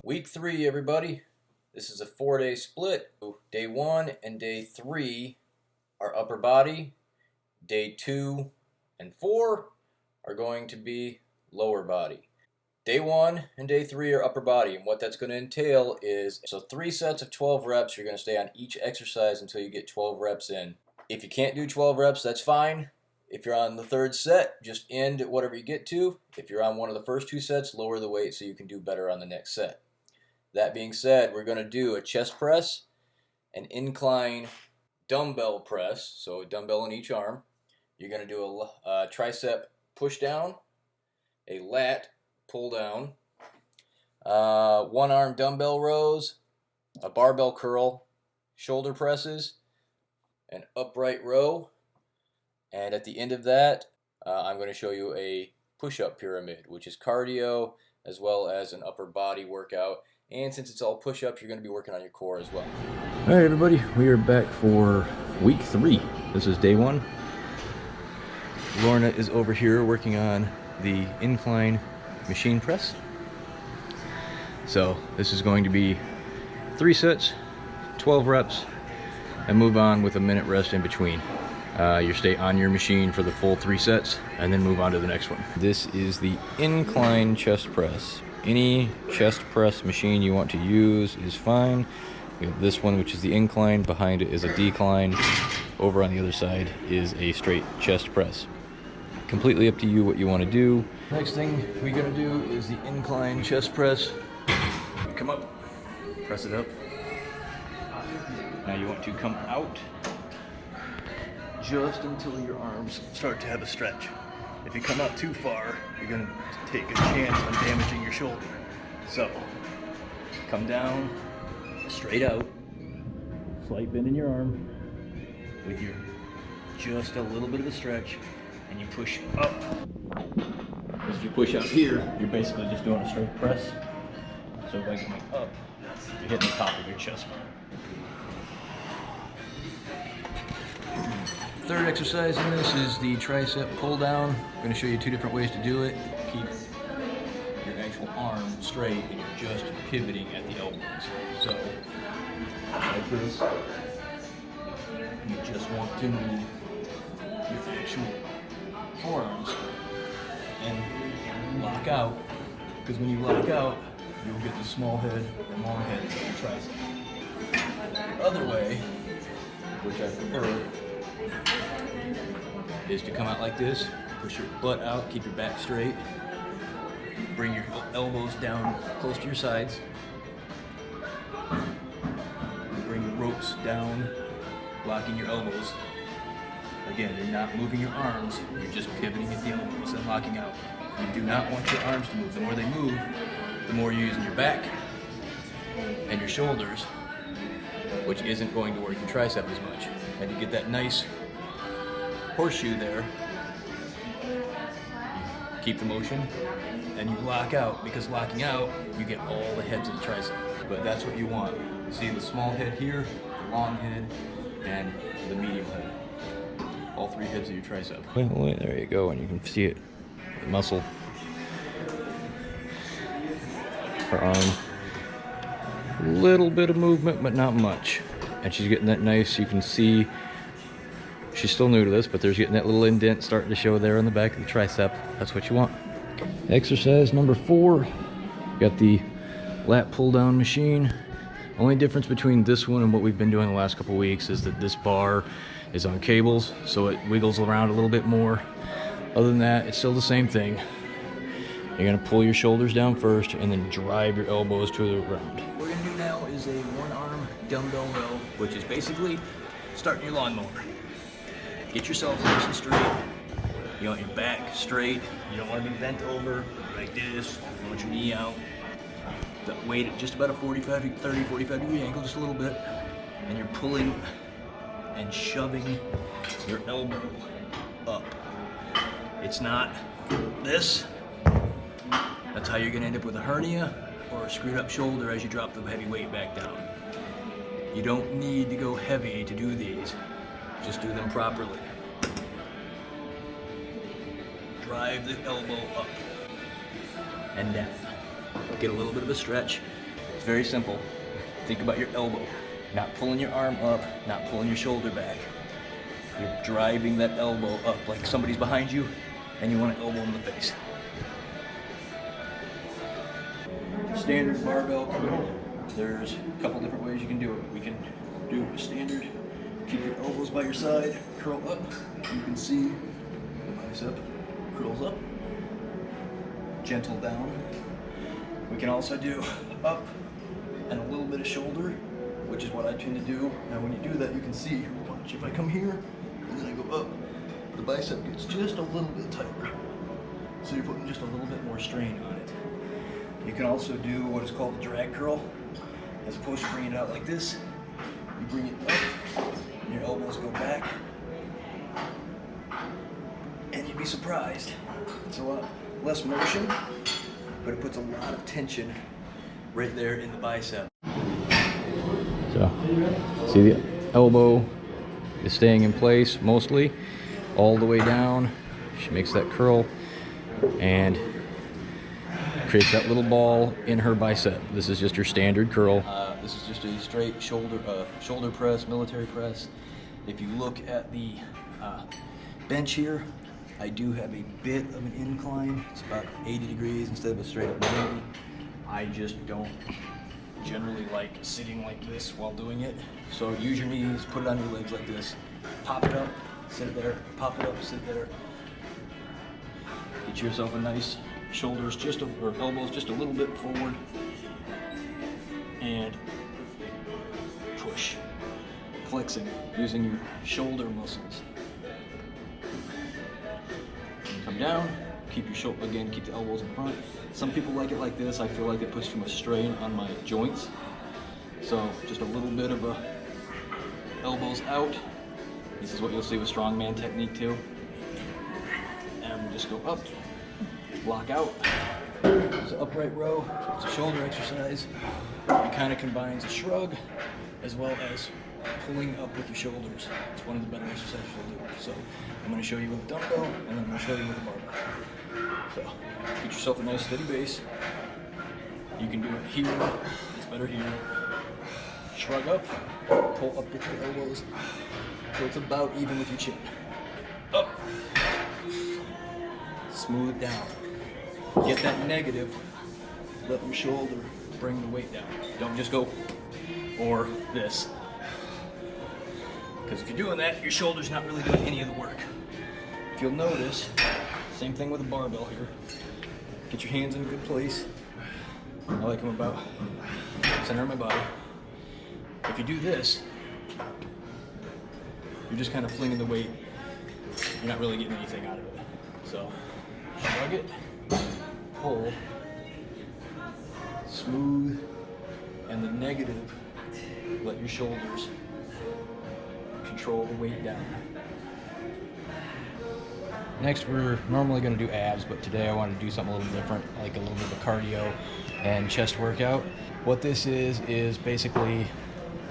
Week 3, everybody. This is a 4-day split. Day 1 and day 3 are upper body. Day 2 and 4 are going to be lower body. Day 1 and day 3 are upper body, and what that's going to entail is 3 sets of 12 reps. You're going to stay on each exercise until you get 12 reps in. If you can't do 12 reps, that's fine. If you're on the third set, just end at whatever you get to. If you're on one of the first 2 sets, lower the weight so you can do better on the next set. That being said, we're going to do a chest press, an incline dumbbell press, so a dumbbell in each arm. You're going to do a tricep push down, a lat pull down, one arm dumbbell rows, a barbell curl, shoulder presses, an upright row, and at the end of that, I'm going to show you a push-up pyramid, which is cardio as well as an upper body workout. And since it's all push-ups, you're going to be working on your core as well. All right, everybody, we are back for week 3. This is day 1. Lorna is over here working on the incline machine press. So this is going to be 3 sets, 12 reps, and move on with a minute rest in between. You stay on your machine for the full 3 sets and then move on to the next one. This is the incline chest press. Any chest press machine you want to use is fine. We have this one, which is the incline. Behind it is a decline. Over on the other side is a straight chest press. Completely up to you what you want to do. Next thing we're going to do is the incline chest press. Come up, press it up. Now you want to come out just until your arms start to have a stretch. If you come out too far, you're going to take a chance on damaging your shoulder. So, come down, straight out, slight bend in your arm, with your just a little bit of a stretch, and you push up. As you push out here, you're basically just doing a straight press. So by going up, you're hitting the top of your chest bar. Third exercise in this is the tricep pull down. I'm going to show you 2 different ways to do it. Keep your actual arm straight and you're just pivoting at the elbows. So, like this, you just want to move your actual forearms and lock out. Because when you lock out, you'll get the small head and long head of the tricep. The other way, which I prefer, is to come out like this, push your butt out, keep your back straight, bring your elbows down close to your sides, bring the ropes down, locking your elbows. Again, you're not moving your arms, you're just pivoting at the elbows and locking out. You do not want your arms to move. The more they move, the more you're using your back and your shoulders, which isn't going to work your tricep as much. And you get that nice horseshoe there. Keep the motion and you lock out, because locking out you get all the heads of the tricep. But that's what you want. See the small head here, the long head, and the medium head. All 3 heads of your tricep. Wait, there you go, and you can see it. The muscle. Her arm. Little bit of movement, but not much. And she's getting that nice, you can see. She's still new to this, but there's getting that little indent starting to show there on the back of the tricep. That's what you want. Exercise number 4. Got the lat pull down machine. Only difference between this one and what we've been doing the last couple weeks is that this bar is on cables, so it wiggles around a little bit more. Other than that, it's still the same thing. You're gonna pull your shoulders down first and then drive your elbows to the ground. What we're gonna do now is a 1-arm dumbbell row, which is basically starting your lawnmower. Get yourself nice and straight. You want your back straight. You don't want to be bent over like this. You want your knee out. The weight at just about a 45 degree angle, just a little bit. And you're pulling and shoving your elbow up. It's not this. That's how you're going to end up with a hernia or a screwed up shoulder as you drop the heavy weight back down. You don't need to go heavy to do these. Just do them properly. Drive the elbow up and down. Get a little bit of a stretch. very simple. Think about your elbow. Not pulling your arm up, not pulling your shoulder back. You're driving that elbow up like somebody's behind you and you want to elbow in the face. Standard barbell curl. There's a couple different ways you can do it. We can do a standard, keep your elbows by your side, curl up. You can see the bicep curls up, gentle down. We can also do up and a little bit of shoulder, which is what I tend to do. Now when you do that, you can see, watch, if I come here and then I go up, the bicep gets just a little bit tighter. So you're putting just a little bit more strain on it. You can also do what is called a drag curl. As opposed to bringing it out like this, you bring it up, and your elbows go back, and you'd be surprised. It's a lot less motion, but it puts a lot of tension right there in the bicep. So, see the elbow is staying in place mostly, all the way down. She makes that curl and creates that little ball in her bicep. This is just your standard curl. This is just a straight shoulder press, military press. If you look at the bench here, I do have a bit of an incline. It's about 80 degrees instead of a straight up 90. I just don't generally like sitting like this while doing it. So use your knees, put it on your legs like this, pop it up, sit there, pop it up, sit there. Get yourself a nice shoulders or elbows just a little bit forward, and push, flexing, using your shoulder muscles. Come down, keep your shoulder, again, keep the elbows in front. Some people like it like this. I feel like it puts too much strain on my joints. So just a little bit of a elbows out. This is what you'll see with strongman technique too. And we just go up. Lock out. It's an upright row. It's a shoulder exercise. It kind of combines a shrug as well as pulling up with your shoulders. It's one of the better exercises you'll do. So I'm going to show you with a dumbbell, and then I'm going to show you with a barbell. So get yourself a nice steady base. You can do it here. It's better here. Shrug up. Pull up with your elbows so it's about even with your chin. Up. Smooth down. Get that negative, let your shoulder bring the weight down. Don't just go or this. Because if you're doing that, your shoulder's not really doing any of the work. If you'll notice, same thing with a barbell here. Get your hands in a good place. I like them about center of my body. If you do this, you're just kind of flinging the weight. You're not really getting anything out of it. So, shrug it, pull, smooth, and the negative, let your shoulders control the weight down. Next, we're normally going to do abs, but today I wanted to do something a little different, like a little bit of a cardio and chest workout. What this is basically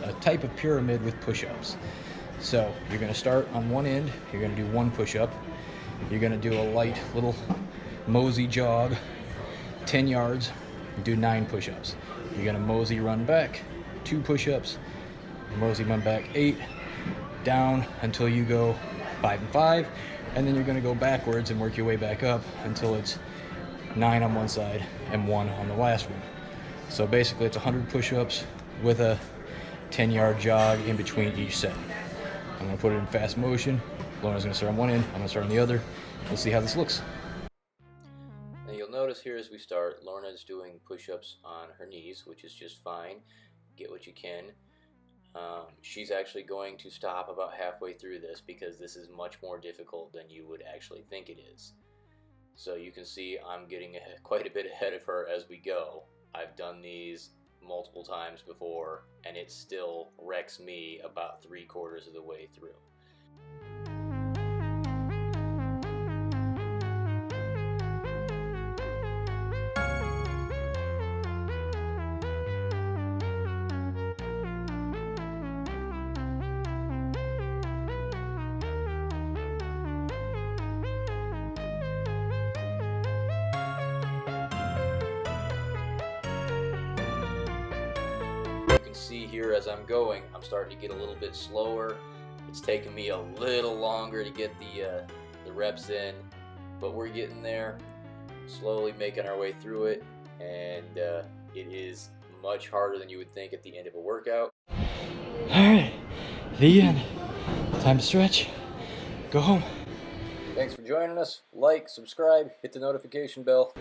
a type of pyramid with push-ups. So you're going to start on one end, you're going to do one push-up, you're going to do a light little mosey jog, 10 yards, do 9 push-ups. You're going to mosey run back, 2 push-ups, mosey run back 8, down until you go 5 and 5, and then you're going to go backwards and work your way back up until it's 9 on one side and 1 on the last one. So basically it's 100 push-ups with a 10-yard jog in between each set. I'm going to put it in fast motion. Lorna's going to start on one end, I'm going to start on the other. We'll see how this looks. And you'll notice here as we start, Lorna's doing push-ups on her knees, which is just fine. Get what you can. She's actually going to stop about halfway through this because this is much more difficult than you would actually think it is. So you can see I'm getting quite a bit ahead of her as we go. I've done these multiple times before, and it still wrecks me about 3/4 of the way through. see here as I'm going, I'm starting to get a little bit slower. It's taking me a little longer to get the reps in, but we're getting there, slowly making our way through it, and it is much harder than you would think at the end of a workout. Alright, the end. Time to stretch. Go home. Thanks for joining us. Like, subscribe, hit the notification bell.